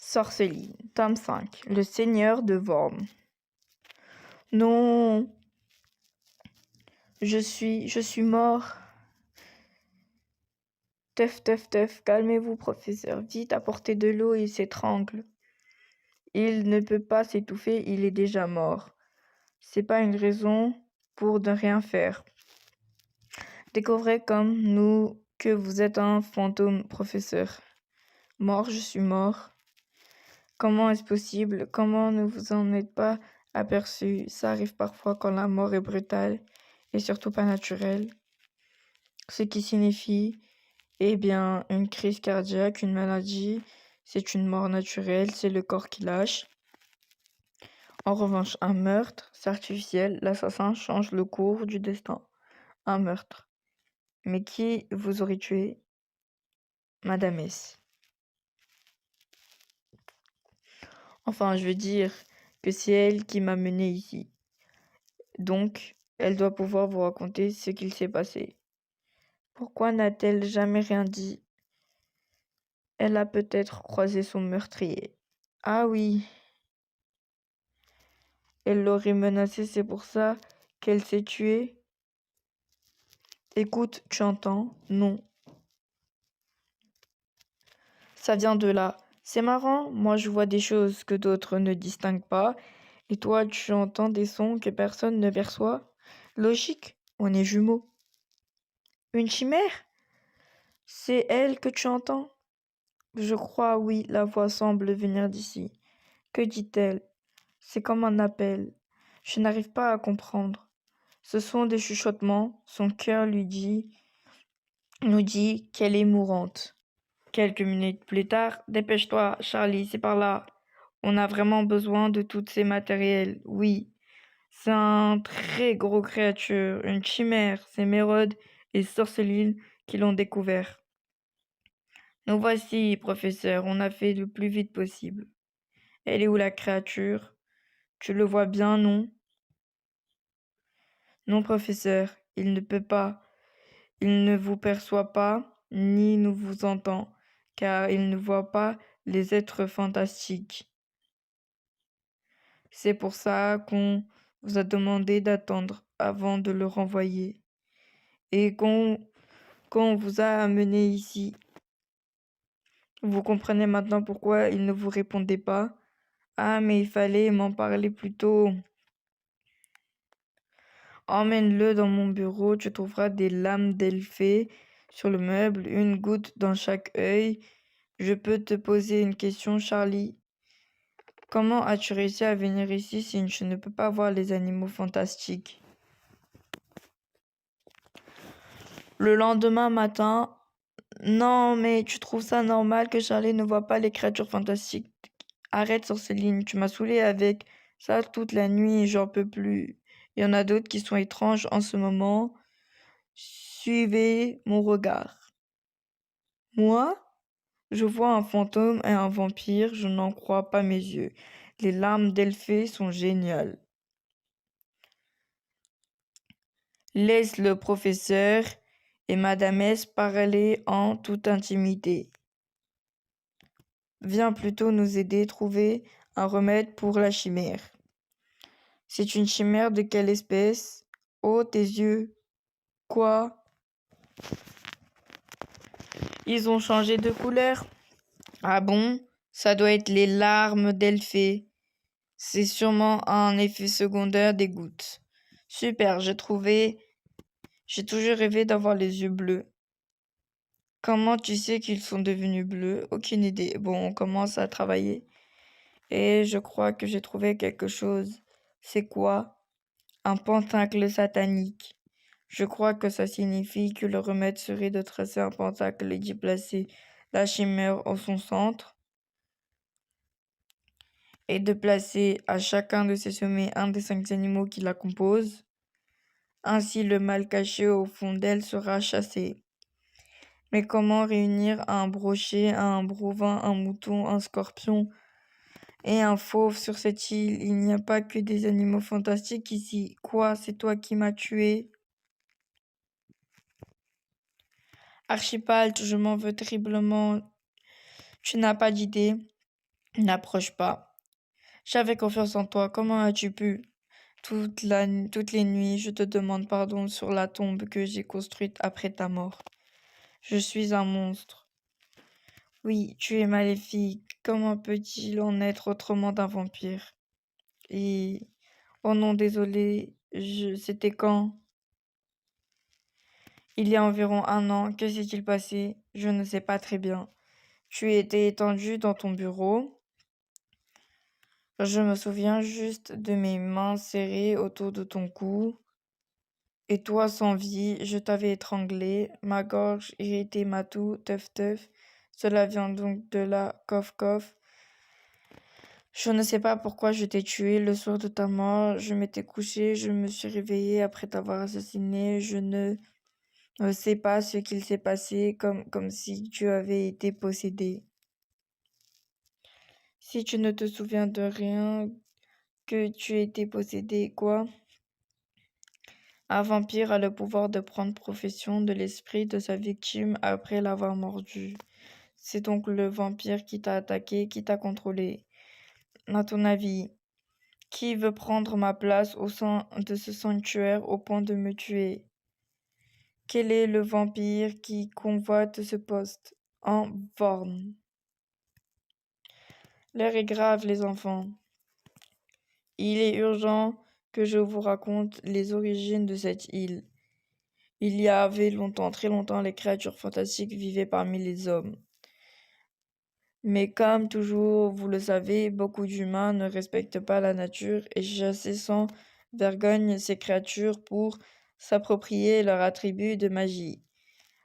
Sorceline, tome 5, Le Seigneur de Vorm. Non, je suis mort. Teuf, calmez-vous, professeur. Vite, apportez de l'eau, il s'étrangle. Il ne peut pas s'étouffer, il est déjà mort. C'est pas une raison pour ne rien faire. Découvrez comme nous que vous êtes un fantôme, professeur. Mort, je suis mort. Comment est-ce possible? Comment ne vous en êtes pas aperçu? Ça arrive parfois quand la mort est brutale et surtout pas naturelle. Ce qui signifie, une crise cardiaque, une maladie, c'est une mort naturelle, c'est le corps qui lâche. En revanche, un meurtre, c'est artificiel, l'assassin change le cours du destin. Un meurtre. Mais qui vous aurait tué? Madame S. Enfin, je veux dire que c'est elle qui m'a mené ici. Donc, elle doit pouvoir vous raconter ce qu'il s'est passé. Pourquoi n'a-t-elle jamais rien dit? Elle a peut-être croisé son meurtrier. Ah oui, elle l'aurait menacé, c'est pour ça qu'elle s'est tuée. Écoute, tu entends? Non. Ça vient de là. C'est marrant, moi je vois des choses que d'autres ne distinguent pas, et toi tu entends des sons que personne ne perçoit. Logique, on est jumeaux. Une chimère? C'est elle que tu entends? Je crois, oui, la voix semble venir d'ici. Que dit-elle? C'est comme un appel. Je n'arrive pas à comprendre. Ce sont des chuchotements. Son cœur nous dit qu'elle est mourante. Quelques minutes plus tard, dépêche-toi, Charlie, c'est par là. On a vraiment besoin de tous ces matériels. Oui, c'est un très gros créature, une chimère. C'est Mérode et Sorceline qui l'ont découvert. Nous voici, professeur, on a fait le plus vite possible. Elle est où la créature? Tu le vois bien, non? Non, professeur, il ne peut pas. Il ne vous perçoit pas, ni ne vous entend, car il ne voit pas les êtres fantastiques. C'est pour ça qu'on vous a demandé d'attendre avant de le renvoyer. Et qu'on vous a amené ici. Vous comprenez maintenant pourquoi il ne vous répondait pas? Ah, mais il fallait m'en parler plus tôt. Emmène-le dans mon bureau, tu trouveras des lames d'Elphée sur le meuble, une goutte dans chaque œil. Je peux te poser une question, Charlie? Comment as-tu réussi à venir ici si je ne peux pas voir les animaux fantastiques? Le lendemain matin, non, mais tu trouves ça normal que Charlie ne voit pas les créatures fantastiques? Arrête, Sorceline, tu m'as saoulé avec ça toute la nuit, j'en peux plus. Il y en a d'autres qui sont étranges en ce moment. Suivez mon regard. Moi, je vois un fantôme et un vampire, je n'en crois pas mes yeux. Les larmes d'Elphée sont géniales. Laisse le professeur et Madame S parler en toute intimité. Viens plutôt nous aider à trouver un remède pour la chimère. C'est une chimère de quelle espèce? Oh, tes yeux. Quoi? Ils ont changé de couleur. Ah bon? Ça doit être les larmes d'Elphée. C'est sûrement un effet secondaire des gouttes. Super, j'ai trouvé. J'ai toujours rêvé d'avoir les yeux bleus. Comment tu sais qu'ils sont devenus bleus? Aucune idée. Bon, on commence à travailler. Et je crois que j'ai trouvé quelque chose. C'est quoi? Un pentacle satanique. Je crois que ça signifie que le remède serait de tracer un pentacle et d'y placer la chimère en son centre et de placer à chacun de ses sommets un des 5 animaux qui la composent. Ainsi, le mal caché au fond d'elle sera chassé. Mais comment réunir un brochet, un bovin, un mouton, un scorpion et un fauve sur cette île? Il n'y a pas que des animaux fantastiques ici. Quoi? C'est toi qui m'as tué? Archibald, je m'en veux terriblement. Tu n'as pas d'idée. N'approche pas. J'avais confiance en toi. Comment as-tu pu? Toutes les nuits, je te demande pardon sur la tombe que j'ai construite après ta mort. Je suis un monstre. Oui, tu es maléfique. Comment peut-il en être autrement d'un vampire? Et... Oh non, désolé, c'était quand? Il y a environ un an. Que s'est-il passé? Je ne sais pas très bien. Tu étais étendu dans ton bureau. Je me souviens juste de mes mains serrées autour de ton cou. Et toi sans vie, je t'avais étranglé, ma gorge irritée, ma toux, teuf teuf. Cela vient donc de là, coff coff. Je ne sais pas pourquoi je t'ai tué le soir de ta mort. Je m'étais couchée, je me suis réveillée après t'avoir assassiné. Je ne sais pas ce qu'il s'est passé, comme si tu avais été possédé. Si tu ne te souviens de rien, que tu étais possédé, quoi? Un vampire a le pouvoir de prendre possession de l'esprit de sa victime après l'avoir mordu. C'est donc le vampire qui t'a attaqué, qui t'a contrôlé. À ton avis, qui veut prendre ma place au sein de ce sanctuaire au point de me tuer? Quel est le vampire qui convoite ce poste? Un Vorn. L'heure est grave, les enfants. Il est urgent que je vous raconte les origines de cette île. Il y avait longtemps, très longtemps, les créatures fantastiques vivaient parmi les hommes. Mais comme toujours, vous le savez, beaucoup d'humains ne respectent pas la nature et chassent sans vergogne ces créatures pour s'approprier leurs attributs de magie.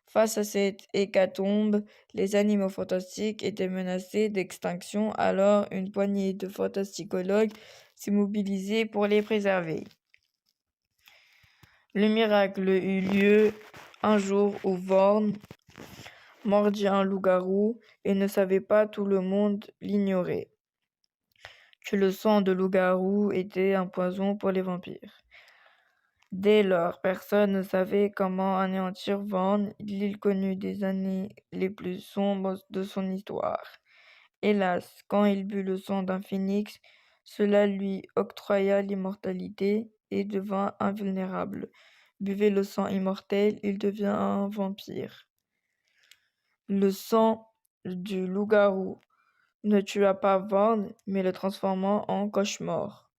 Face à cette hécatombe, les animaux fantastiques étaient menacés d'extinction, alors une poignée de fantasticologues s'est mobilisée pour les préserver. Le miracle eut lieu un jour où Vorn mordit un loup-garou et ne savait pas, tout le monde l'ignorait, que le sang de loup-garou était un poison pour les vampires. Dès lors, personne ne savait comment anéantir Vorn, l'île connue des années les plus sombres de son histoire. Hélas, quand il but le sang d'un phénix, cela lui octroya l'immortalité et devint invulnérable. Buvez le sang immortel, il devient un vampire. Le sang du loup-garou ne tua pas Vorn, mais le transforma en cauchemar.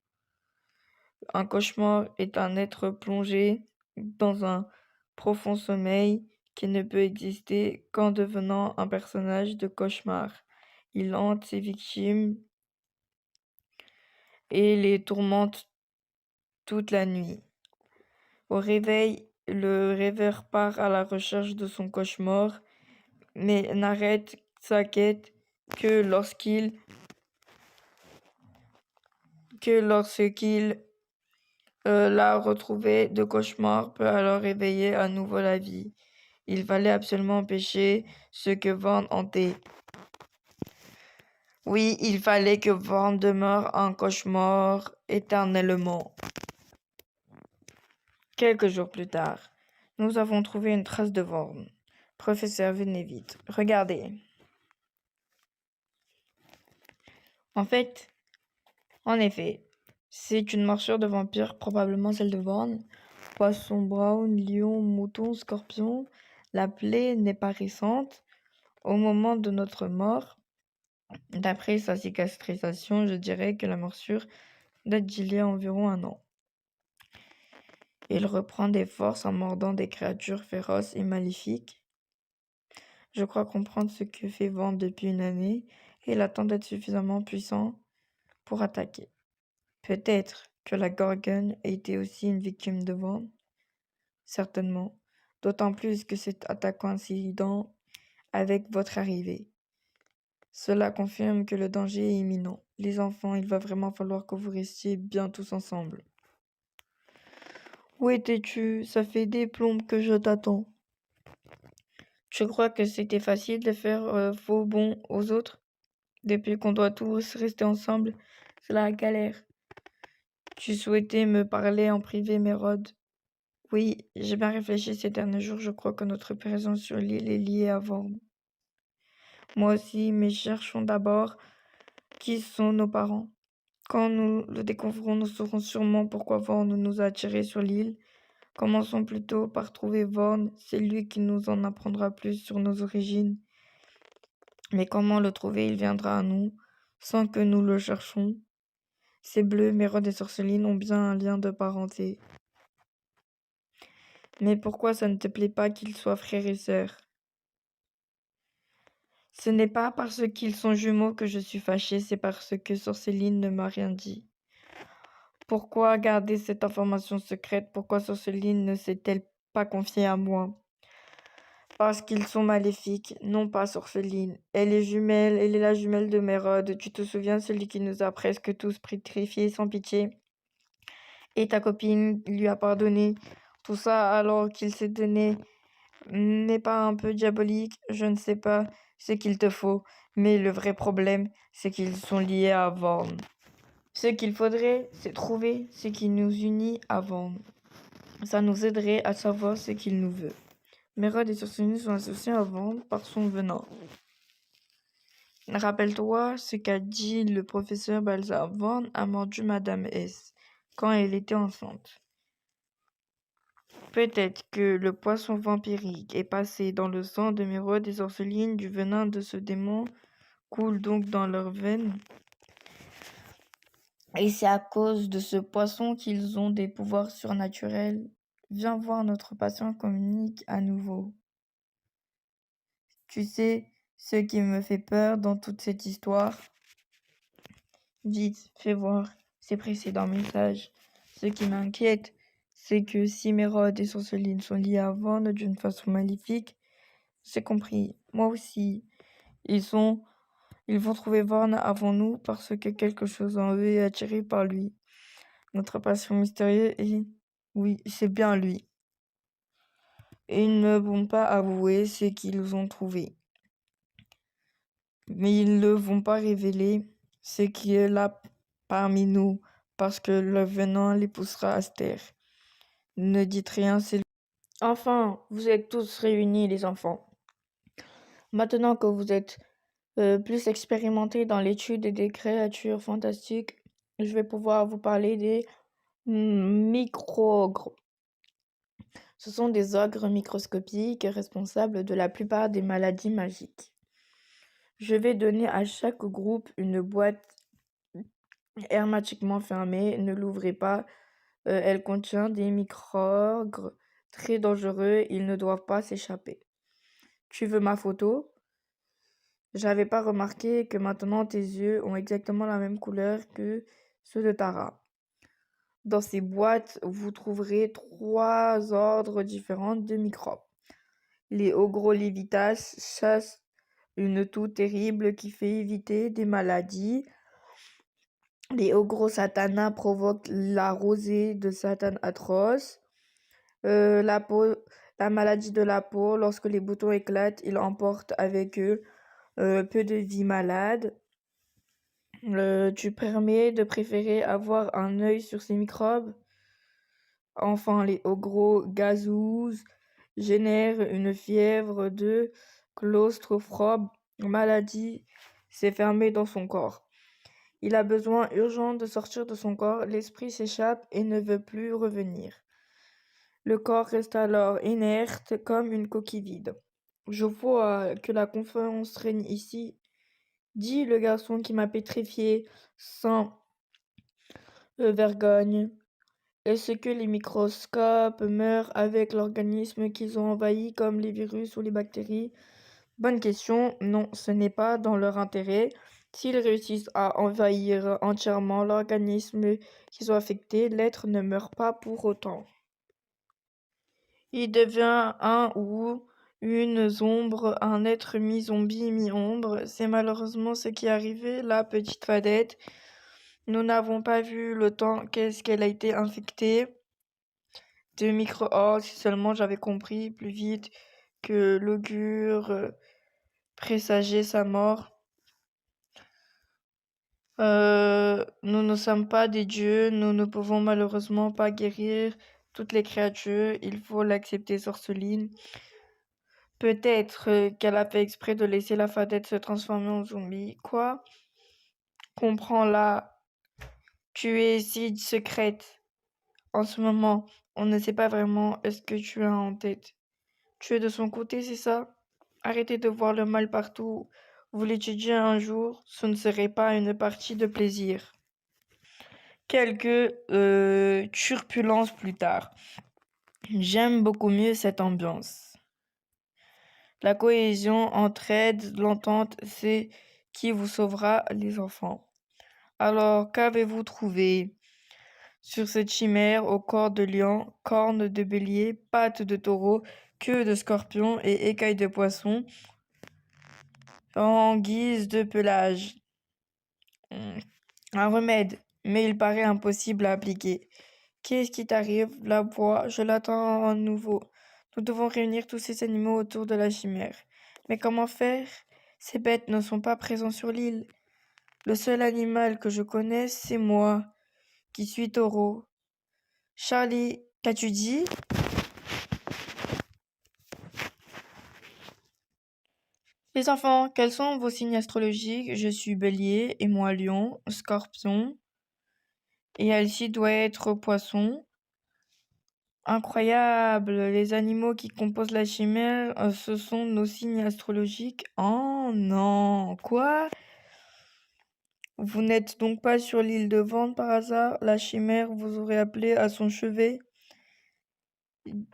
Un cauchemar est un être plongé dans un profond sommeil qui ne peut exister qu'en devenant un personnage de cauchemar. Il hante ses victimes et les tourmente toute la nuit. Au réveil, le rêveur part à la recherche de son cauchemar, mais n'arrête sa quête que lorsqu'il l'a retrouvé de cauchemar peut alors réveiller à nouveau la vie. Il fallait absolument empêcher ce que Vorn hantait. Oui, il fallait que Vorn demeure un cauchemar éternellement. Quelques jours plus tard, nous avons trouvé une trace de Vorn. Professeur, venez vite. Regardez. En effet, c'est une morsure de vampire, probablement celle de Vorn. Poisson brown, lion, mouton, scorpion. La plaie n'est pas récente. Au moment de notre mort, d'après sa cicatrisation, je dirais que la morsure date d'il y a environ un an. Il reprend des forces en mordant des créatures féroces et maléfiques. Je crois comprendre ce que fait Vorn depuis une année et il attend d'être suffisamment puissant pour attaquer. Peut-être que la Gorgone a été aussi une victime de Vorn. Certainement. D'autant plus que cette attaque coïncident avec votre arrivée. Cela confirme que le danger est imminent. Les enfants, il va vraiment falloir que vous restiez bien tous ensemble. Où étais-tu? Ça fait des plombes que je t'attends. Je crois que c'était facile de faire faux bond aux autres. Depuis qu'on doit tous rester ensemble, c'est la galère. Tu souhaitais me parler en privé, Mérode? Oui, j'ai bien réfléchi ces derniers jours. Je crois que notre présence sur l'île est liée à Vorn. Moi aussi, mais cherchons d'abord Qui sont nos parents? Quand nous le découvrons, nous saurons sûrement pourquoi Vorn nous a attirés sur l'île. Commençons plutôt par trouver Vorn, c'est lui qui nous en apprendra plus sur nos origines. Mais comment le trouver? Il viendra à nous, sans que nous le cherchions. Ces bleus, Mérode et Sorceline ont bien un lien de parenté. Mais pourquoi ça ne te plaît pas qu'ils soient frères et sœurs? Ce n'est pas parce qu'ils sont jumeaux que je suis fâchée, c'est parce que Sorceline ne m'a rien dit. Pourquoi garder cette information secrète? Pourquoi Sorceline ne s'est-elle pas confiée à moi? Parce qu'ils sont maléfiques, non pas Sorceline. Elle est la jumelle de Mérode. Tu te souviens, celui qui nous a presque tous pétrifiés sans pitié? Et ta copine lui a pardonné. Tout ça alors qu'il s'est donné n'est pas un peu diabolique? Je ne sais pas ce qu'il te faut, mais le vrai problème, c'est qu'ils sont liés à Vorn. Ce qu'il faudrait, c'est trouver ce qui nous unit à Vorn. Ça nous aiderait à savoir ce qu'il nous veut. Mérode et Sorceline sont associés à Vorn par son venin. Rappelle-toi ce qu'a dit le professeur Balzar. Vorn a mordu Madame S. quand elle était enceinte. Peut-être que le poisson vampirique est passé dans le sang de Mérode et Sorceline, du venin de ce démon coule donc dans leurs veines. Et c'est à cause de ce poisson qu'ils ont des pouvoirs surnaturels. Viens voir notre patient communique à nouveau. Tu sais ce qui me fait peur dans toute cette histoire? Vite, fais voir ces précédents messages. Ce qui m'inquiète, c'est que si Mérode et Sorceline sont liés à Vorn d'une façon maléfique, j'ai compris, moi aussi. Ils vont trouver Vorn avant nous parce que quelque chose en eux est attiré par lui. Notre patient mystérieux est... Oui, c'est bien lui. Et ils ne vont pas avouer ce qu'ils ont trouvé. Mais ils ne vont pas révéler ce qui est là parmi nous, parce que le venin les poussera à se taire. Ne dites rien, c'est... Enfin, vous êtes tous réunis, les enfants. Maintenant que vous êtes plus expérimentés dans l'étude des créatures fantastiques, je vais pouvoir vous parler des micro-ogres. Ce sont des ogres microscopiques responsables de la plupart des maladies magiques. Je vais donner à chaque groupe une boîte hermétiquement fermée. Ne l'ouvrez pas. Elle contient des micro-ogres très dangereux. Ils ne doivent pas s'échapper. Tu veux ma photo? J'avais pas remarqué que maintenant tes yeux ont exactement la même couleur que ceux de Tara. Dans ces boîtes, vous trouverez 3 ordres différents de microbes. Les Ogrolivitas chassent une toux terrible qui fait éviter des maladies. Les Ogrosatana provoquent la rosée de Satan atroce. La maladie de la peau, lorsque les boutons éclatent, ils emportent avec eux peu de vie malade. Tu permets de préférer avoir un œil sur ces microbes. Enfin, les Ogrogazous génèrent une fièvre de claustrophobie. Maladie s'est fermée dans son corps. Il a besoin urgent de sortir de son corps. L'esprit s'échappe et ne veut plus revenir. Le corps reste alors inerte comme une coquille vide. Je vois que la confiance règne ici, dit le garçon qui m'a pétrifié sans vergogne. Est-ce que les microscopes meurent avec l'organisme qu'ils ont envahi comme les virus ou les bactéries? Bonne question. Non, ce n'est pas dans leur intérêt. S'ils réussissent à envahir entièrement l'organisme qu'ils ont affecté, l'être ne meurt pas pour autant. Il devient un ou une ombre, un être mi-zombie, mi-ombre. C'est malheureusement ce qui est arrivé, la petite Fadette. Nous n'avons pas vu le temps qu'est-ce qu'elle a été infectée de micro-ordres. Si seulement j'avais compris plus vite que l'augure présageait sa mort. Nous ne sommes pas des dieux, nous ne pouvons malheureusement pas guérir toutes les créatures, il faut l'accepter, Sorceline. Peut-être qu'elle a fait exprès de laisser la Fadette se transformer en zombie. Quoi? Comprends-la, tu es si secrète. En ce moment, on ne sait pas vraiment ce que tu as en tête. Tu es de son côté, c'est ça? Arrêtez de voir le mal partout. Vous l'étudiez un jour, ce ne serait pas une partie de plaisir. Quelques turbulences plus tard. J'aime beaucoup mieux cette ambiance. La cohésion, entraide, l'entente, c'est qui vous sauvera les enfants. Alors, qu'avez-vous trouvé sur cette chimère au corps de lion, cornes de bélier, pattes de taureau, queue de scorpion et écailles de poisson en guise de pelage? Hmm, Un remède, mais il paraît impossible à appliquer. Qu'est-ce qui t'arrive? La voix, je l'attends à nouveau. Nous devons réunir tous ces animaux autour de la chimère. Mais comment faire? Ces bêtes ne sont pas présents sur l'île. Le seul animal que je connaisse, c'est moi, qui suis taureau. Charlie, qu'as-tu dit? Les enfants, quels sont vos signes astrologiques? Je suis bélier et moi lion, scorpion. Et Alcie doit être poisson. Incroyable! Les animaux qui composent la chimère, ce sont nos signes astrologiques. Oh non! Quoi? Vous n'êtes donc pas sur l'île de Vente par hasard? La chimère vous aurait appelé à son chevet?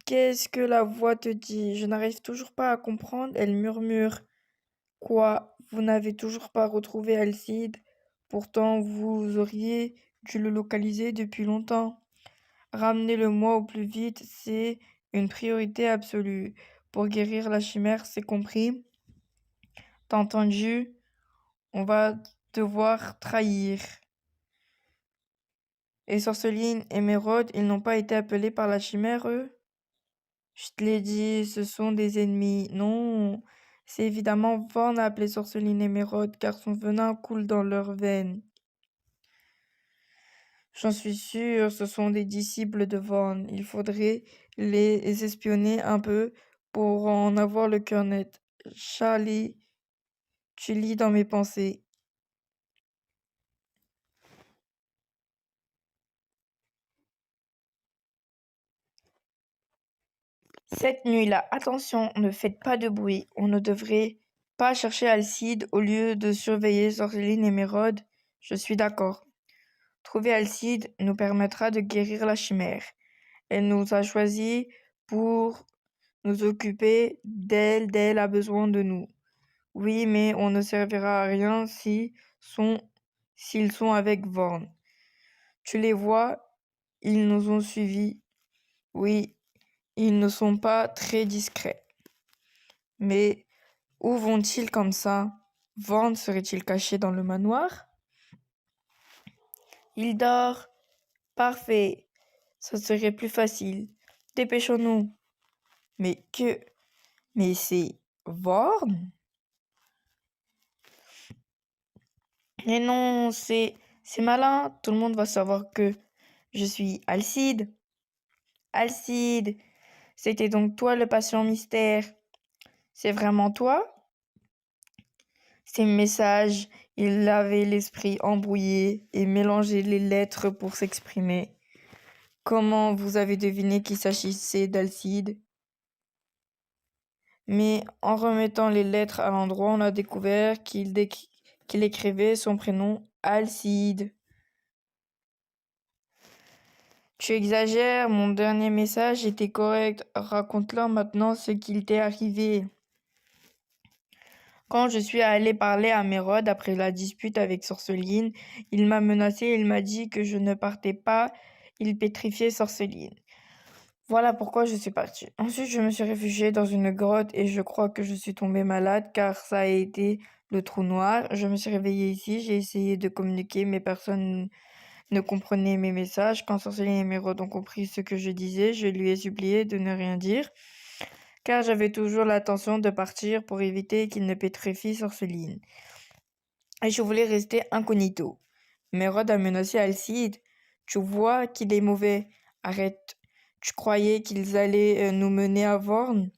Qu'est-ce que la voix te dit? Je n'arrive toujours pas à comprendre. Elle murmure. Quoi? Vous n'avez toujours pas retrouvé Alcide? Pourtant, vous auriez dû le localiser depuis longtemps. Ramenez-le-moi au plus vite, c'est une priorité absolue. Pour guérir la chimère, c'est compris? T'as entendu? On va devoir trahir. Et Sorceline et Mérode, ils n'ont pas été appelés par la chimère, eux? Je te l'ai dit, ce sont des ennemis. Non, c'est évidemment Vorn a appelé Sorceline et Mérode, car son venin coule dans leurs veines. J'en suis sûre, ce sont des disciples de Vorn. Il faudrait les espionner un peu pour en avoir le cœur net. Charlie, tu lis dans mes pensées. Cette nuit-là, attention, ne faites pas de bruit. On ne devrait pas chercher Alcide au lieu de surveiller Sorceline et Mérode. Je suis d'accord. Trouver Alcide nous permettra de guérir la chimère. Elle nous a choisis pour nous occuper d'elle a besoin de nous. Oui, mais on ne servira à rien s'ils sont avec Vorn. Tu les vois, ils nous ont suivis. Oui, ils ne sont pas très discrets. Mais où vont-ils comme ça? Vorn serait-il caché dans le manoir? Il dort. Parfait. Ça serait plus facile. Dépêchons-nous. Mais que... Mais c'est Vorn? Mais non, c'est malin. Tout le monde va savoir que je suis Alcide. Alcide, c'était donc toi le patient mystère. C'est vraiment toi? Ces messages, il avait l'esprit embrouillé et mélangeait les lettres pour s'exprimer. Comment vous avez deviné qu'il s'agissait d'Alcide? Mais en remettant les lettres à l'endroit, on a découvert qu'il écrivait son prénom Alcide. Tu exagères, mon dernier message était correct. Raconte-leur maintenant ce qu'il t'est arrivé. Quand je suis allée parler à Mérode après la dispute avec Sorceline, il m'a menacé et il m'a dit que je ne partais pas. Il pétrifiait Sorceline. Voilà pourquoi je suis partie. Ensuite, je me suis réfugiée dans une grotte et je crois que je suis tombée malade car ça a été le trou noir. Je me suis réveillée ici, j'ai essayé de communiquer, mais personne ne comprenait mes messages. Quand Sorceline et Mérode ont compris ce que je disais, je lui ai supplié de ne rien dire, car j'avais toujours l'intention de partir pour éviter qu'il ne pétrifie Sorceline. Et je voulais rester incognito. Mérode a menacé Alcide. Tu vois qu'il est mauvais. Arrête. Tu croyais qu'ils allaient nous mener à Vorn?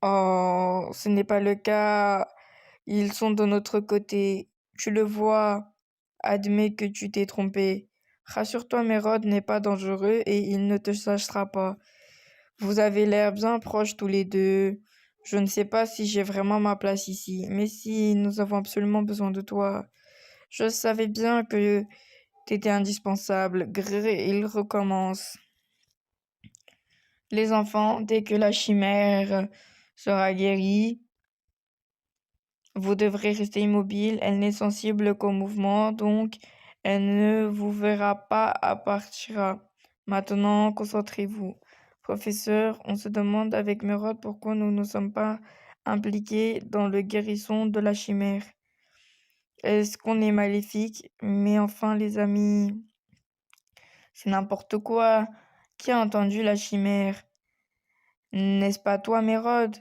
Oh, ce n'est pas le cas. Ils sont de notre côté. Tu le vois, admets que tu t'es trompé. Rassure-toi, Mérode n'est pas dangereux et il ne te chassera pas. Vous avez l'air bien proches tous les deux. Je ne sais pas si j'ai vraiment ma place ici, mais si nous avons absolument besoin de toi. Je savais bien que t'étais indispensable. Grrr, il recommence. Les enfants, dès que la chimère sera guérie, vous devrez rester immobile. Elle n'est sensible qu'au mouvement, donc elle ne vous verra pas à partira. Maintenant, concentrez-vous. Professeur, on se demande avec Mérode pourquoi nous ne sommes pas impliqués dans le guérisson de la chimère. Est-ce qu'on est maléfique? Mais enfin, les amis, c'est n'importe quoi. Qui a entendu la chimère? N'est-ce pas toi, Mérode?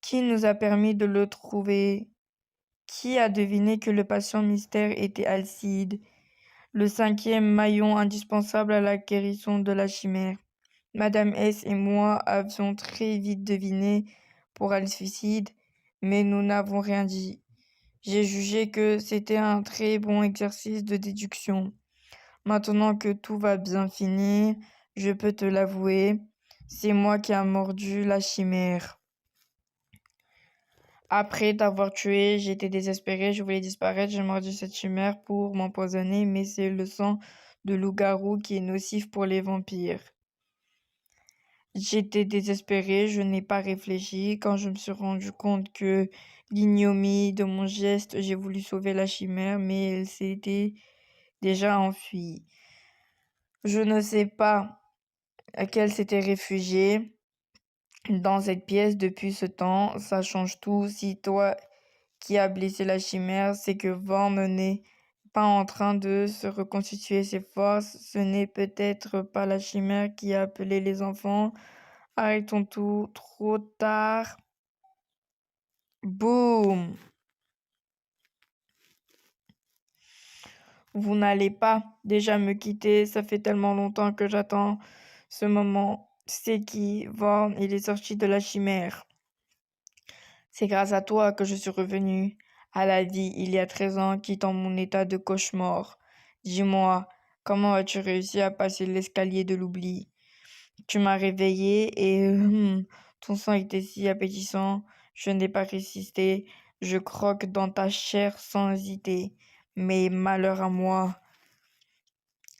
Qui nous a permis de le trouver? Qui a deviné que le patient mystère était Alcide, le cinquième maillon indispensable à la guérison de la chimère? Madame S et moi avions très vite deviné pour Alcide, mais nous n'avons rien dit. J'ai jugé que c'était un très bon exercice de déduction. Maintenant que tout va bien finir, je peux te l'avouer, c'est moi qui a mordu la chimère. Après t'avoir tué, j'étais désespéré, je voulais disparaître, j'ai mordu cette chimère pour m'empoisonner, mais c'est le sang de loup-garou qui est nocif pour les vampires. J'étais désespéré, je n'ai pas réfléchi. Quand je me suis rendu compte que l'ignominie de mon geste, j'ai voulu sauver la chimère, mais elle s'était déjà enfuie. Je ne sais pas qu'elle s'était réfugiée dans cette pièce depuis ce temps. Ça change tout. Si toi qui as blessé la chimère, c'est que Vorm n'est pas en train de se reconstituer ses forces. Ce n'est peut-être pas la chimère qui a appelé les enfants. Arrêtons tout, trop tard. Boum! Vous n'allez pas déjà me quitter, ça fait tellement longtemps que j'attends ce moment. C'est qui? Vorm, il est sorti de la chimère. C'est grâce à toi que je suis revenu à la vie il y a 13 ans, quittant mon état de cauchemar. Dis-moi, comment as-tu réussi à passer l'escalier de l'oubli? Tu m'as réveillé et ton sang était si appétissant, je n'ai pas résisté. Je croque dans ta chair sans hésiter. Mais malheur à moi,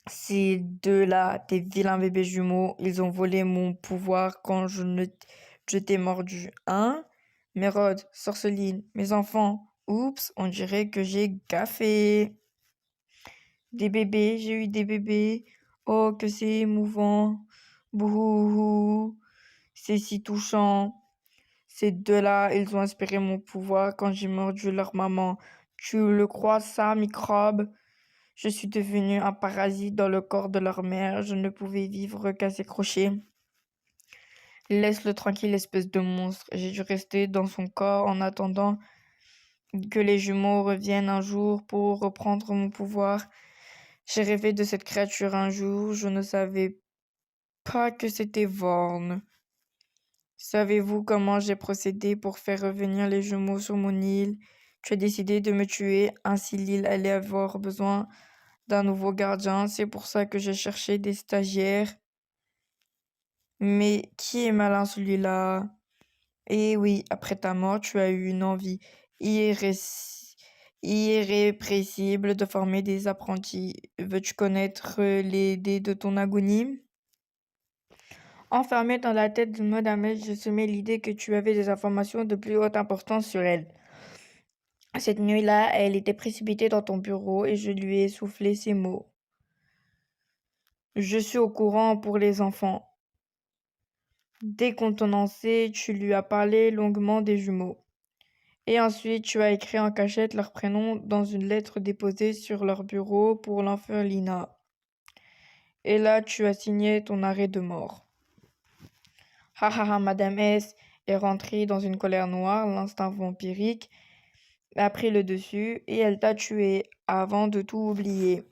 ces deux-là, tes vilains bébés jumeaux, ils ont volé mon pouvoir quand je t'ai mordu. Hein? Mérode, Sorceline, mes enfants. Oups, on dirait que j'ai gaffé. Des bébés, j'ai eu des bébés. Oh, que c'est émouvant. Bouhou, c'est si touchant. Ces deux-là, ils ont inspiré mon pouvoir quand j'ai mordu leur maman. Tu le crois, ça, microbe? Je suis devenu un parasite dans le corps de leur mère. Je ne pouvais vivre qu'à ses crochets. Laisse-le tranquille, espèce de monstre. J'ai dû rester dans son corps en attendant que les jumeaux reviennent un jour pour reprendre mon pouvoir. J'ai rêvé de cette créature un jour. Je ne savais pas que c'était Vorn. Savez-vous comment j'ai procédé pour faire revenir les jumeaux sur mon île? Tu as décidé de me tuer, ainsi l'île allait avoir besoin d'un nouveau gardien. C'est pour ça que j'ai cherché des stagiaires. Mais qui est malin celui-là? Eh oui, après ta mort, tu as eu une envie irrépressible de former des apprentis. Veux-tu connaître les dés de ton agonie? Enfermé dans la tête de Madame S, je semais l'idée que tu avais des informations de plus haute importance sur elle. Cette nuit-là, elle était précipitée dans ton bureau et je lui ai soufflé ces mots. Je suis au courant pour les enfants. Décontenancé, tu lui as parlé longuement des jumeaux. Et ensuite, tu as écrit en cachette leurs prénoms dans une lettre déposée sur leur bureau pour l'orphelinat. Et là, tu as signé ton arrêt de mort. Ha ha ha, Madame S est rentrée dans une colère noire, l'instinct vampirique a pris le dessus et elle t'a tué avant de tout oublier.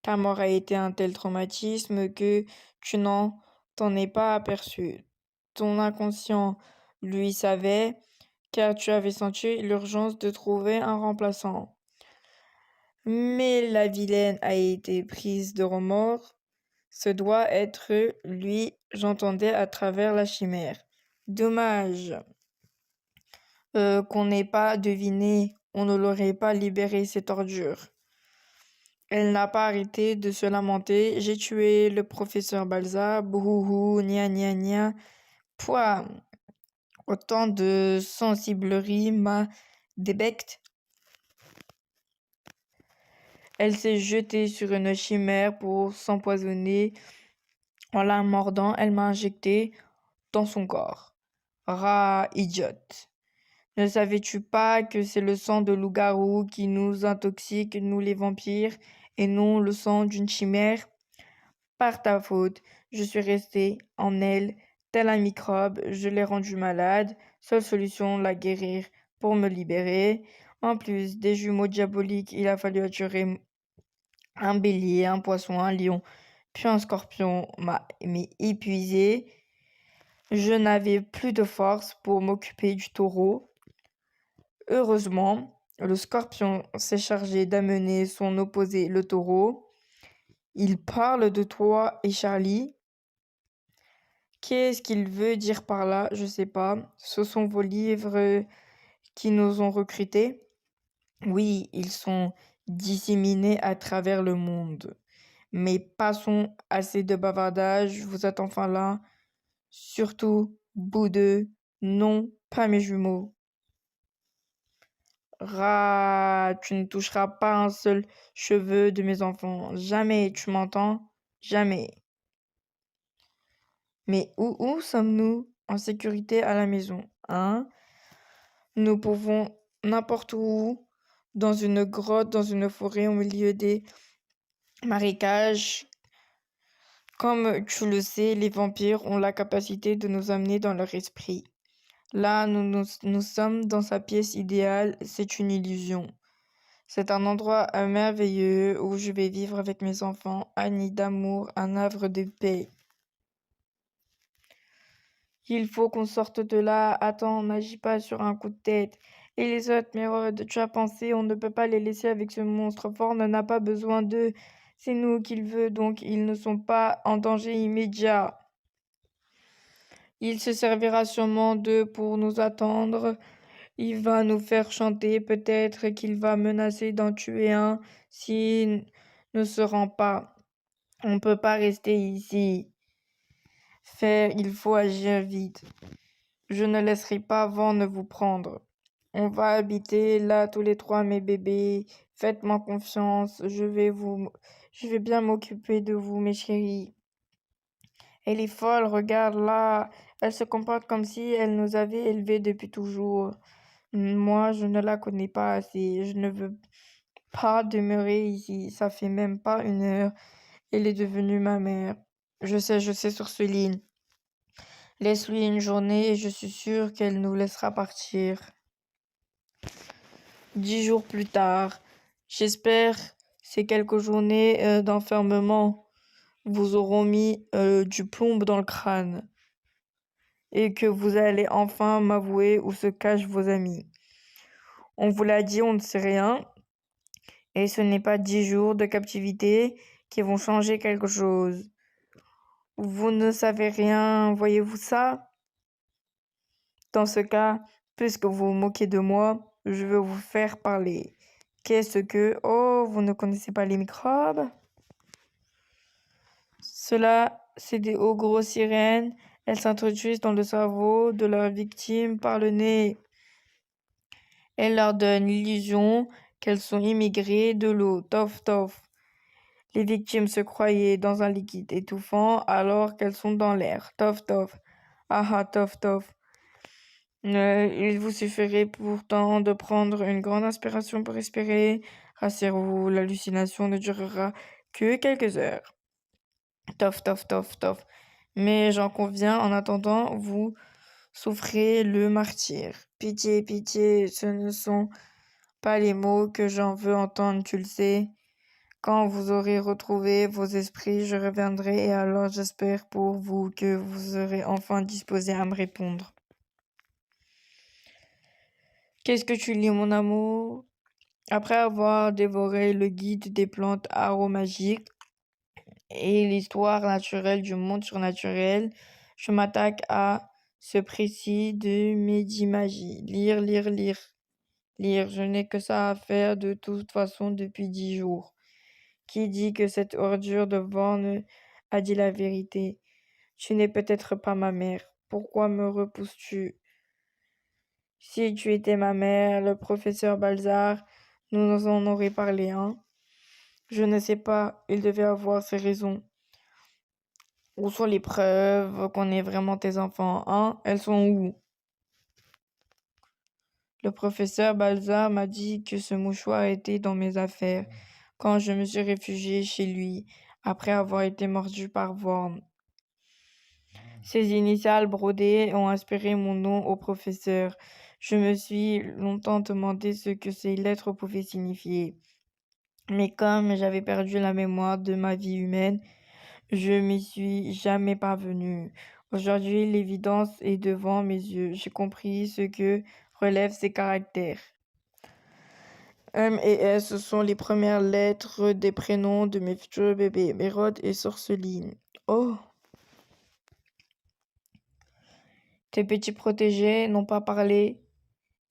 Ta mort a été un tel traumatisme que tu n'en t'en es pas aperçu. Ton inconscient, lui, savait, car tu avais senti l'urgence de trouver un remplaçant. Mais la vilaine a été prise de remords. Ce doit être lui, j'entendais à travers la chimère. Dommage qu'on n'ait pas deviné, on ne l'aurait pas libéré, cette ordure. Elle n'a pas arrêté de se lamenter. J'ai tué le professeur Balza, bouhouhou, gna gna gna. Pouah, autant de sensiblerie m'a débecte. Elle s'est jetée sur une chimère pour s'empoisonner. En la mordant, elle m'a injecté dans son corps. Rat, idiote. Ne savais-tu pas que c'est le sang de loup-garou qui nous intoxique, nous les vampires, et non le sang d'une chimère? Par ta faute, je suis resté en elle, tel un microbe, je l'ai rendu malade. Seule solution, la guérir pour me libérer. En plus des jumeaux diaboliques, il a fallu attirer un bélier, un poisson, un lion, puis un scorpion m'est épuisé. Je n'avais plus de force pour m'occuper du taureau. Heureusement, le scorpion s'est chargé d'amener son opposé, le taureau. Il parle de toi et Charlie. Qu'est-ce qu'il veut dire par là? Je sais pas. Ce sont vos livres qui nous ont recrutés? Oui, ils sont disséminés à travers le monde. Mais passons assez de bavardage, vous êtes enfin là. Surtout, vous deux, non, pas mes jumeaux. Rat, tu ne toucheras pas un seul cheveu de mes enfants. Jamais, tu m'entends? Jamais. Mais où sommes-nous? En sécurité à la maison, hein? Nous pouvons n'importe où, dans une grotte, dans une forêt, au milieu des marécages. Comme tu le sais, les vampires ont la capacité de nous amener dans leur esprit. Là, nous sommes dans sa pièce idéale, c'est une illusion. C'est un endroit merveilleux où je vais vivre avec mes enfants, un nid d'amour, un havre de paix. Il faut qu'on sorte de là. Attends, n'agis pas sur un coup de tête. Et les autres, Mérode, tu as pensé, on ne peut pas les laisser avec ce monstre fort, on n'a pas besoin d'eux. C'est nous qu'il veut, donc ils ne sont pas en danger immédiat. Il se servira sûrement d'eux pour nous attendre. Il va nous faire chanter, peut-être qu'il va menacer d'en tuer un s'il ne se rend pas. On ne peut pas rester ici. Il faut agir vite. Je ne laisserai pas vent ne vous prendre. On va habiter là tous les trois, mes bébés. Faites-moi confiance. Je vais bien m'occuper de vous, mes chéris. Elle est folle, regarde là. Elle se comporte comme si elle nous avait élevés depuis toujours. Moi, je ne la connais pas assez. Je ne veux pas demeurer ici. Ça fait même pas une heure. Elle est devenue ma mère. Je sais, Ursuline. Laisse-lui une journée et je suis sûre qu'elle nous laissera partir. 10 jours plus tard. J'espère ces quelques journées d'enfermement vous auront mis du plomb dans le crâne et que vous allez enfin m'avouer où se cachent vos amis. On vous l'a dit, on ne sait rien. Et ce n'est pas 10 jours de captivité qui vont changer quelque chose. Vous ne savez rien, voyez-vous ça? Dans ce cas, puisque vous vous moquez de moi, je veux vous faire parler. Qu'est-ce que... Oh, vous ne connaissez pas les microbes? Cela, c'est des hauts gros sirènes. Elles s'introduisent dans le cerveau de leurs victimes par le nez. Elles leur donnent l'illusion qu'elles sont immigrées de l'eau. Tof, tof. Les victimes se croyaient dans un liquide étouffant alors qu'elles sont dans l'air. Tof, tof. Ah ah, tof, tof. Il vous suffirait pourtant de prendre une grande inspiration pour respirer. Rassurez-vous, l'hallucination ne durera que quelques heures. Tof, tof, tof, tof. Mais j'en conviens, en attendant, vous souffrez le martyre. Pitié, pitié, ce ne sont pas les mots que j'en veux entendre, tu le sais. Quand vous aurez retrouvé vos esprits, je reviendrai et alors j'espère pour vous que vous serez enfin disposé à me répondre. Qu'est-ce que tu lis, mon amour? Après avoir dévoré le guide des plantes aromagiques et l'histoire naturelle du monde surnaturel, je m'attaque à ce précis de Médimagie. Lire, lire, lire, lire. Je n'ai que ça à faire de toute façon depuis 10 jours. Qui dit que cette ordure de borne a dit la vérité? Tu n'es peut-être pas ma mère. Pourquoi me repousses-tu? Si tu étais ma mère, le professeur Balzar nous en aurait parlé, hein? Je ne sais pas, il devait avoir ses raisons. Où sont les preuves qu'on est vraiment tes enfants, hein? Elles sont où? Le professeur Balzar m'a dit que ce mouchoir était dans mes affaires quand je me suis réfugiée chez lui après avoir été mordue par Vorn. Ces initiales brodées ont inspiré mon nom au professeur. Je me suis longtemps demandé ce que ces lettres pouvaient signifier. Mais comme j'avais perdu la mémoire de ma vie humaine, je m'y suis jamais parvenue. Aujourd'hui, l'évidence est devant mes yeux. J'ai compris ce que relèvent ces caractères. M et S sont les premières lettres des prénoms de mes futurs bébés, Mérode et Sorceline. Oh! Tes petits protégés n'ont pas parlé.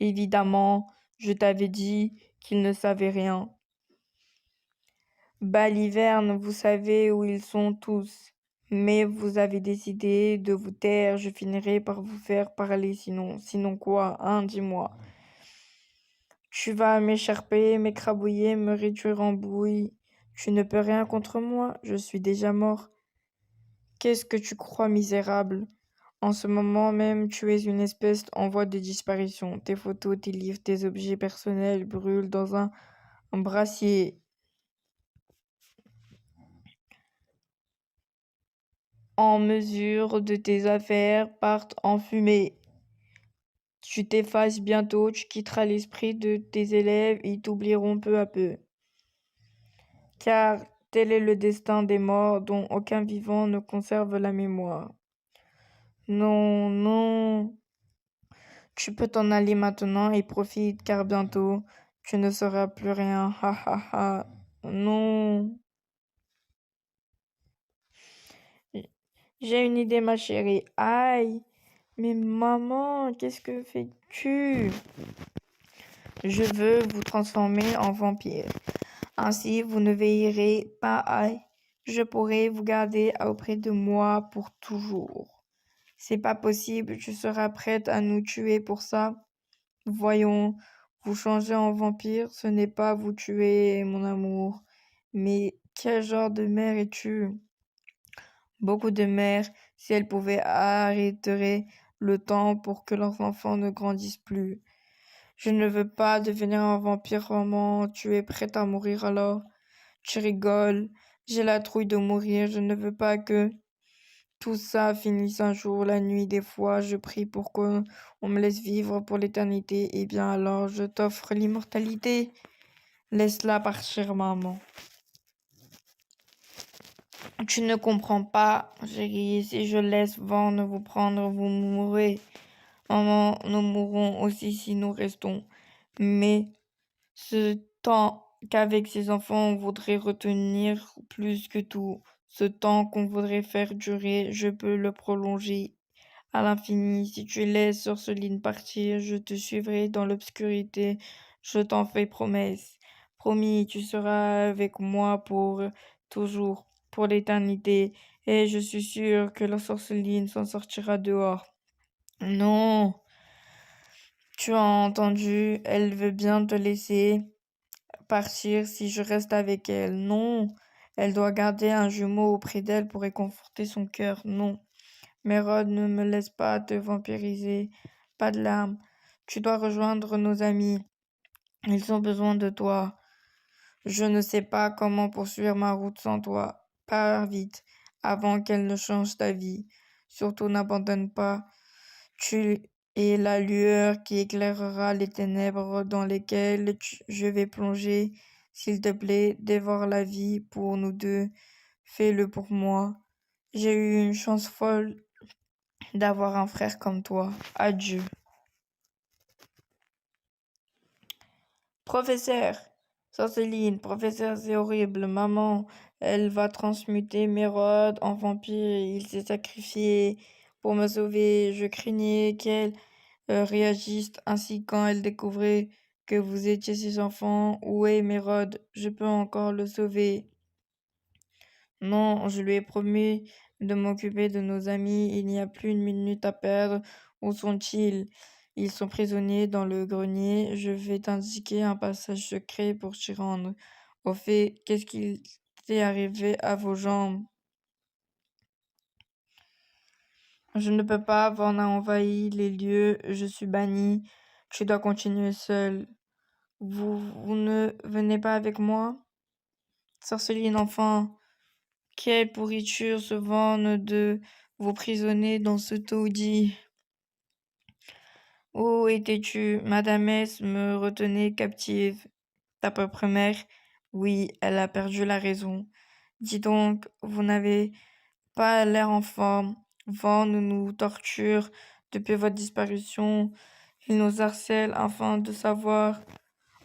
Évidemment, je t'avais dit qu'ils ne savaient rien. Baliverne, vous savez où ils sont tous. Mais vous avez décidé de vous taire, je finirai par vous faire parler sinon. Sinon quoi, hein, dis-moi. Tu vas m'écharper, m'écrabouiller, me réduire en bouillie. Tu ne peux rien contre moi, je suis déjà mort. Qu'est-ce que tu crois, misérable? En ce moment même, tu es une espèce en voie de disparition. Tes photos, tes livres, tes objets personnels brûlent dans un brassier. En mesure de tes affaires partent en fumée. Tu t'effaces bientôt, tu quitteras l'esprit de tes élèves, ils t'oublieront peu à peu. Car tel est le destin des morts dont aucun vivant ne conserve la mémoire. Non, non, tu peux t'en aller maintenant et profite, car bientôt tu ne seras plus rien. Ha ha ha. Non. J'ai une idée, ma chérie. Aïe. Mais maman, qu'est-ce que fais-tu? Je veux vous transformer en vampire. Ainsi, vous ne veillerez pas à... Je pourrai vous garder auprès de moi pour toujours. C'est pas possible, tu seras prête à nous tuer pour ça? Voyons, vous changer en vampire, ce n'est pas vous tuer, mon amour. Mais quel genre de mère es-tu? Beaucoup de mères, si elles pouvaient, arrêteraient le temps pour que leurs enfants ne grandissent plus. Je ne veux pas devenir un vampire, maman. Tu es prête à mourir alors? Tu rigoles. J'ai la trouille de mourir. Je ne veux pas que tout ça finisse un jour. La nuit, des fois, je prie pour qu'on me laisse vivre pour l'éternité. Eh bien alors, je t'offre l'immortalité. Laisse-la partir, maman. Tu ne comprends pas, chérie. Si je laisse Vaughn vous prendre, vous mourrez. Maman, nous mourrons aussi si nous restons. Mais ce temps qu'avec ses enfants on voudrait retenir plus que tout, ce temps qu'on voudrait faire durer, je peux le prolonger à l'infini. Si tu laisses Ursuline partir, je te suivrai dans l'obscurité. Je t'en fais promesse. Promis, tu seras avec moi pour toujours, pour l'éternité. Et je suis sûre que la sorceline s'en sortira dehors. Non, tu as entendu, elle veut bien te laisser partir si je reste avec elle. Non, elle doit garder un jumeau auprès d'elle pour réconforter son cœur. Non, Mérode, ne me laisse pas te vampiriser. Pas de larmes. Tu dois rejoindre nos amis. Ils ont besoin de toi. Je ne sais pas comment poursuivre ma route sans toi. Pars vite, avant qu'elle ne change ta vie. Surtout n'abandonne pas. Tu es la lueur qui éclairera les ténèbres dans lesquelles je vais plonger. S'il te plaît, dévore la vie pour nous deux. Fais-le pour moi. J'ai eu une chance folle d'avoir un frère comme toi. Adieu. Professeur, Ça, Céline, professeur, c'est horrible. Maman, elle va transmuter Mérode en vampire. Il s'est sacrifié pour me sauver. Je craignais qu'elle réagisse ainsi quand elle découvrait que vous étiez ses enfants. Où est Mérode? Je peux encore le sauver. Non, je lui ai promis de m'occuper de nos amis. Il n'y a plus une minute à perdre. Où sont-ils? Ils sont prisonniers dans le grenier. Je vais t'indiquer un passage secret pour t'y rendre. Au fait, qu'est-ce qu'il t'est arrivé à vos jambes? Je ne peux pas, Van a envahi les lieux. Je suis banni. Tu dois continuer seul. Vous ne venez pas avec moi? Sorceline, enfin. Quelle pourriture se venge de vos prisonniers dans ce taudis. Où étais-tu? Madame S me retenait captive. Ta propre mère? Oui, elle a perdu la raison. Dis donc, vous n'avez pas l'air en forme. Vent nous torture depuis votre disparition. Il nous harcèle afin de savoir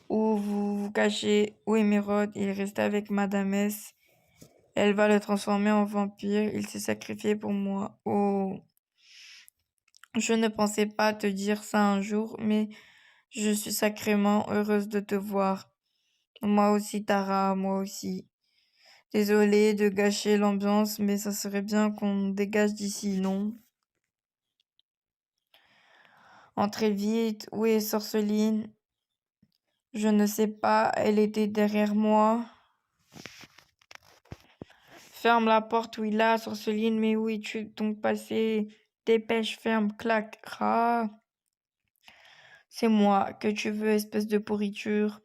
où vous vous cachez. Où est Mérode? Il est resté avec Madame S. Elle va le transformer en vampire. Il s'est sacrifié pour moi. Oh, je ne pensais pas te dire ça un jour, mais je suis sacrément heureuse de te voir. Moi aussi, Tara, moi aussi. Désolée de gâcher l'ambiance, mais ça serait bien qu'on dégage d'ici, non? Entrez vite. Où est Sorceline? Je ne sais pas, elle était derrière moi. Ferme la porte, oui là, Sorceline, mais où es-tu donc passée? Dépêche, ferme, clac. Ah, c'est moi que tu veux, espèce de pourriture.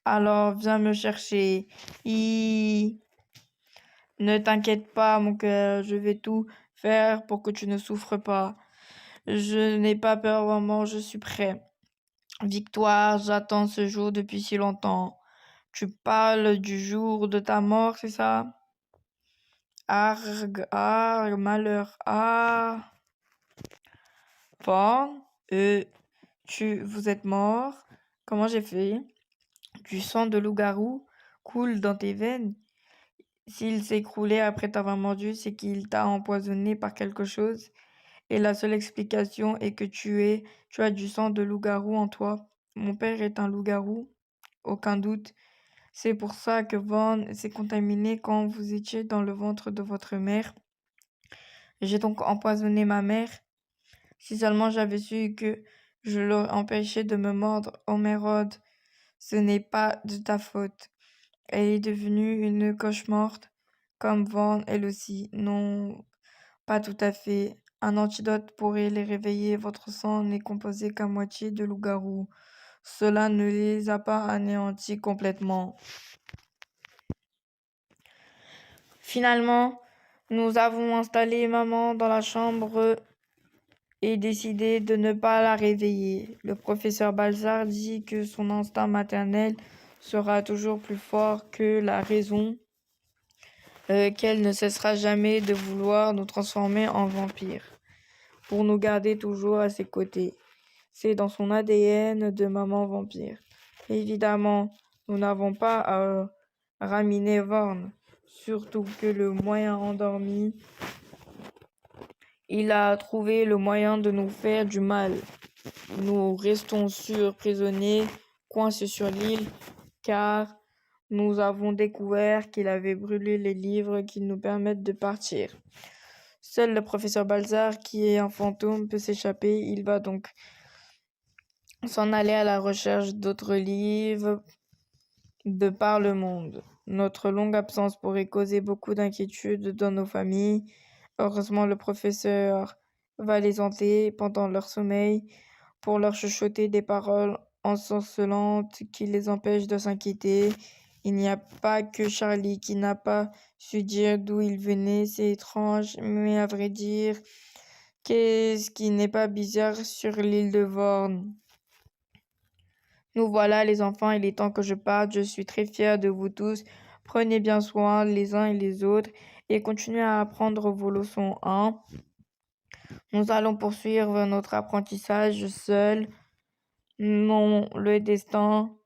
Alors, viens me chercher. Hi. Ne t'inquiète pas, mon cœur, je vais tout faire pour que tu ne souffres pas. Je n'ai pas peur, maman, je suis prêt. Victoire, j'attends ce jour depuis si longtemps. Tu parles du jour de ta mort, c'est ça? Arg, arg, malheur, ah. Bon, vous êtes mort. Comment j'ai fait? Du sang de loup-garou coule dans tes veines. S'il s'est écroulé après t'avoir mordu, c'est qu'il t'a empoisonné par quelque chose. Et la seule explication est que tu as du sang de loup-garou en toi. Mon père est un loup-garou, aucun doute. C'est pour ça que Vaughn s'est contaminé quand vous étiez dans le ventre de votre mère. J'ai donc empoisonné ma mère. Si seulement j'avais su que je l'aurais empêché de me mordre, oh Mérode, ce n'est pas de ta faute. Elle est devenue une cauche-morte, comme Vaughn elle aussi. Non, pas tout à fait. Un antidote pourrait les réveiller. Votre sang n'est composé qu'à moitié de loup-garou. Cela ne les a pas anéantis complètement. Finalement, nous avons installé maman dans la chambre et décidé de ne pas la réveiller. Le professeur Balzar dit que son instinct maternel sera toujours plus fort que la raison, qu'elle ne cessera jamais de vouloir nous transformer en vampires, pour nous garder toujours à ses côtés. C'est dans son ADN de maman vampire. Évidemment, nous n'avons pas à raminer Vorn, surtout que le moyen endormi, il a trouvé le moyen de nous faire du mal. Nous restons prisonniers, coincés sur l'île, car nous avons découvert qu'il avait brûlé les livres qui nous permettent de partir. Seul le professeur Balzar, qui est un fantôme, peut s'échapper. Il va donc s'en aller à la recherche d'autres livres de par le monde. Notre longue absence pourrait causer beaucoup d'inquiétudes dans nos familles. Heureusement, le professeur va les hanter pendant leur sommeil pour leur chuchoter des paroles ensorcelantes qui les empêchent de s'inquiéter. Il n'y a pas que Charlie qui n'a pas su dire d'où il venait, c'est étrange, mais à vrai dire, qu'est-ce qui n'est pas bizarre sur l'île de Vorn? Nous voilà les enfants, il est temps que je parte, je suis très fière de vous tous. Prenez bien soin les uns et les autres et continuez à apprendre vos leçons, hein. Nous allons poursuivre notre apprentissage seul. Non, le destin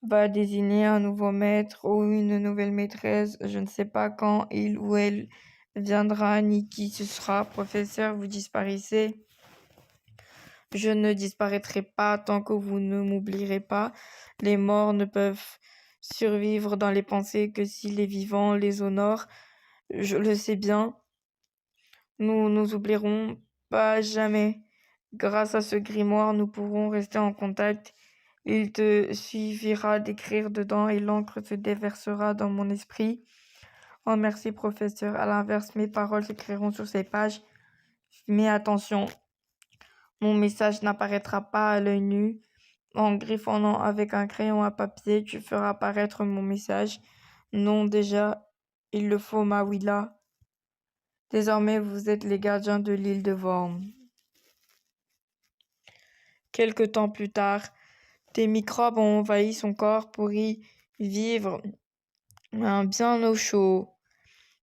va désigner un nouveau maître ou une nouvelle maîtresse. Je ne sais pas quand il ou elle viendra ni qui ce sera. Professeur, vous disparaissez. Je ne disparaîtrai pas tant que vous ne m'oublierez pas. Les morts ne peuvent survivre dans les pensées que si les vivants les honorent. Je le sais bien. Nous nous oublierons pas jamais. Grâce à ce grimoire, nous pourrons rester en contact. Il te suffira d'écrire dedans et l'encre se déversera dans mon esprit. Oh merci professeur. À l'inverse, mes paroles s'écriront sur ces pages. Mais attention, mon message n'apparaîtra pas à l'œil nu. En griffonnant avec un crayon à papier, tu feras apparaître mon message. Non, déjà, il le faut, Mawila. Désormais, vous êtes les gardiens de l'île de Vorm. Quelque temps plus tard, des microbes ont envahi son corps pour y vivre bien au chaud.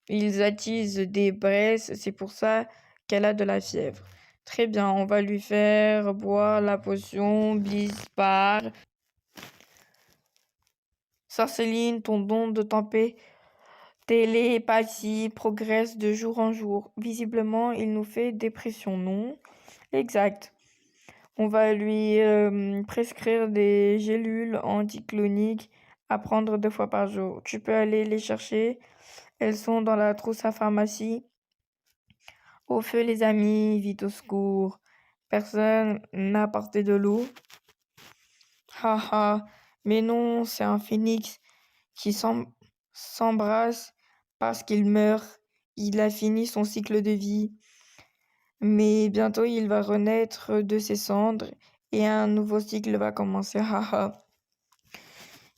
Ils attisent des braises, c'est pour ça qu'elle a de la fièvre. Très bien, on va lui faire boire la potion Blispar. Sorceline, ton don de télépathie progresse de jour en jour. Visiblement, il nous fait dépression, non? Exact. On va lui prescrire des gélules anticloniques à prendre 2 fois par jour. Tu peux aller les chercher. Elles sont dans la trousse à pharmacie. Au feu, les amis, vite au secours. Personne n'a apporté de l'eau. Haha, mais non, c'est un phénix qui s'embrasse parce qu'il meurt. Il a fini son cycle de vie. Mais bientôt, il va renaître de ses cendres et un nouveau cycle va commencer. Haha.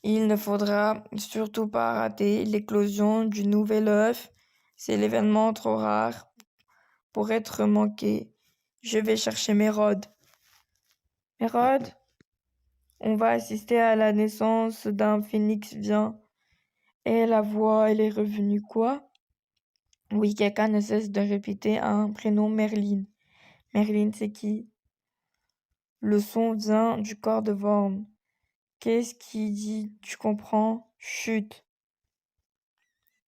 Il ne faudra surtout pas rater l'éclosion du nouvel œuf. C'est l'événement trop rare pour être manqué. Je vais chercher Mérode. Mérode, on va assister à la naissance d'un phénix vient. Et la voix, elle est revenue quoi? Oui, quelqu'un ne cesse de répéter un prénom Merlin. Merlin, c'est qui? Le son vient du corps de Vorm. Qu'est-ce qu'il dit? Tu comprends? Chut.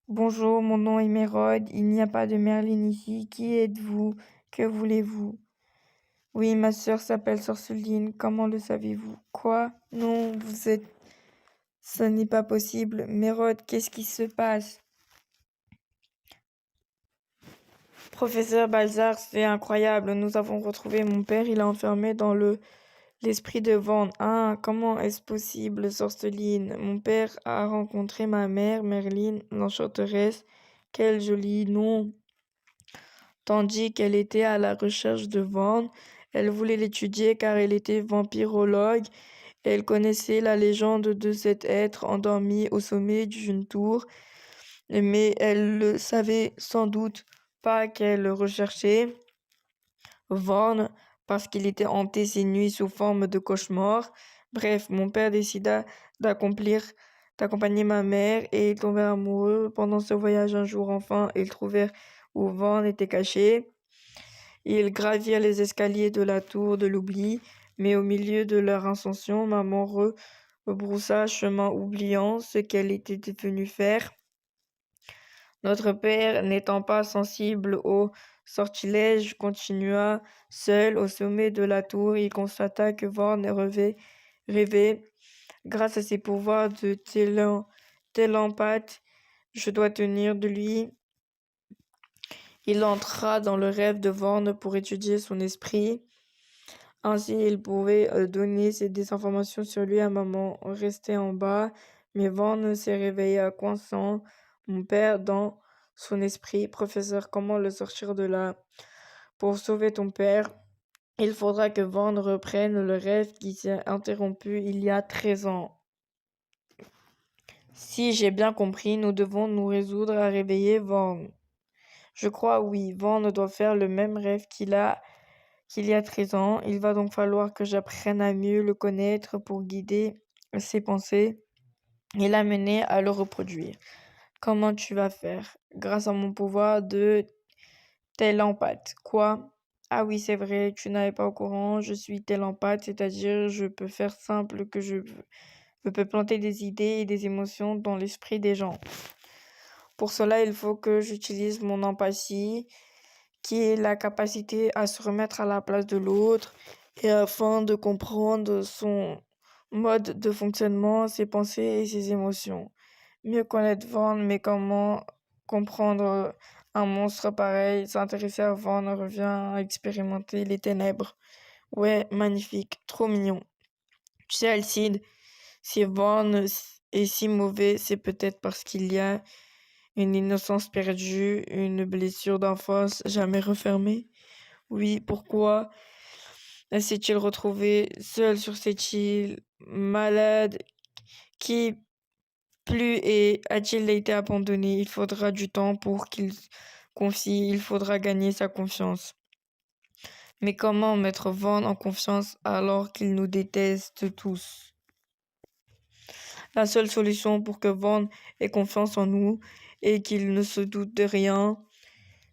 Bonjour, mon nom est Mérode. Il n'y a pas de Merlin ici. Qui êtes-vous? Que voulez-vous? Oui, ma sœur s'appelle Sorceline. Comment le savez-vous? Quoi? Non, vous êtes... Ce n'est pas possible. Mérode, qu'est-ce qui se passe? Professeur Balzar, c'est incroyable. Nous avons retrouvé mon père. Il est enfermé dans l'esprit de Vaughn. Ah, comment est-ce possible, Sorceline? Mon père a rencontré ma mère, Merlin, l'enchanteresse. Quel joli nom! Tandis qu'elle était à la recherche de Vaughn, elle voulait l'étudier car elle était vampirologue. Elle connaissait la légende de cet être endormi au sommet d'une tour, mais elle ne savait sans doute pas qu'elle recherchait Vaughn parce qu'il était hanté ces nuits sous forme de cauchemars. Bref, mon père décida d'accompagner ma mère et ils tombèrent amoureux. Pendant ce voyage, un jour enfin, ils trouvèrent où Vaughn était caché. Ils gravirent les escaliers de la tour de l'oubli, mais au milieu de leur ascension, maman rebroussa chemin oubliant ce qu'elle était venue faire. Notre père, n'étant pas sensible au sortilège, continua seul au sommet de la tour. Il constata que Vorn rêvait. Grâce à ses pouvoirs de télépathe, je dois tenir de lui. Il entra dans le rêve de Vorn pour étudier son esprit. Ainsi, il pouvait donner des informations sur lui à maman. Resté en bas, mais Vorn s'est réveillé coinçant mon père dans son esprit. Professeur, comment le sortir de là? Pour sauver ton père, il faudra que Vorn reprenne le rêve qui s'est interrompu il y a 13 ans. Si j'ai bien compris, nous devons nous résoudre à réveiller Vorn. Je crois oui, Vorn doit faire le même rêve qu'il y a 13 ans. Il va donc falloir que j'apprenne à mieux le connaître pour guider ses pensées et l'amener à le reproduire. Comment tu vas faire? Grâce à mon pouvoir de télempathe. Quoi? Ah oui, c'est vrai, tu n'avais pas au courant, je suis télempathe, c'est-à-dire je peux faire simple que je veux. Je peux planter des idées et des émotions dans l'esprit des gens. Pour cela, il faut que j'utilise mon empathie, qui est la capacité à se remettre à la place de l'autre et afin de comprendre son mode de fonctionnement, ses pensées et ses émotions. Mieux connaître Vaughn, mais comment comprendre un monstre pareil? S'intéresser à Vaughn revient à expérimenter les ténèbres. Ouais, magnifique, trop mignon. Tu sais, Alcide, si Vaughn est si mauvais, c'est peut-être parce qu'il y a une innocence perdue, une blessure d'enfance jamais refermée. Oui, pourquoi s'est-il retrouvé seul sur cette île, malade? Qui plus et a-t-il été abandonné? Il faudra du temps pour qu'il confie, il faudra gagner sa confiance. Mais comment mettre Vaughn en confiance alors qu'il nous déteste tous? La seule solution pour que Vaughn ait confiance en nous et qu'il ne se doute de rien,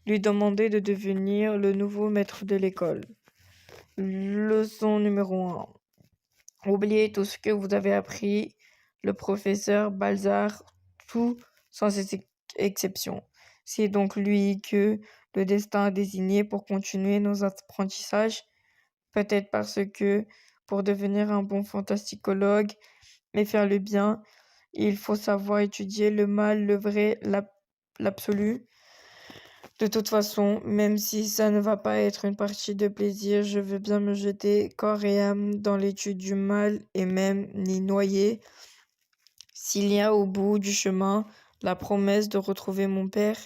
lui demander de devenir le nouveau maître de l'école. Leçon numéro 1. Oubliez tout ce que vous avez appris. Le professeur Balzar, tout sans exception. C'est donc lui que le destin a désigné pour continuer nos apprentissages. Peut-être parce que pour devenir un bon fantasticologue et faire le bien, il faut savoir étudier le mal, le vrai, l'absolu. De toute façon, même si ça ne va pas être une partie de plaisir, je veux bien me jeter corps et âme dans l'étude du mal et même m'y noyer. S'il y a au bout du chemin la promesse de retrouver mon père,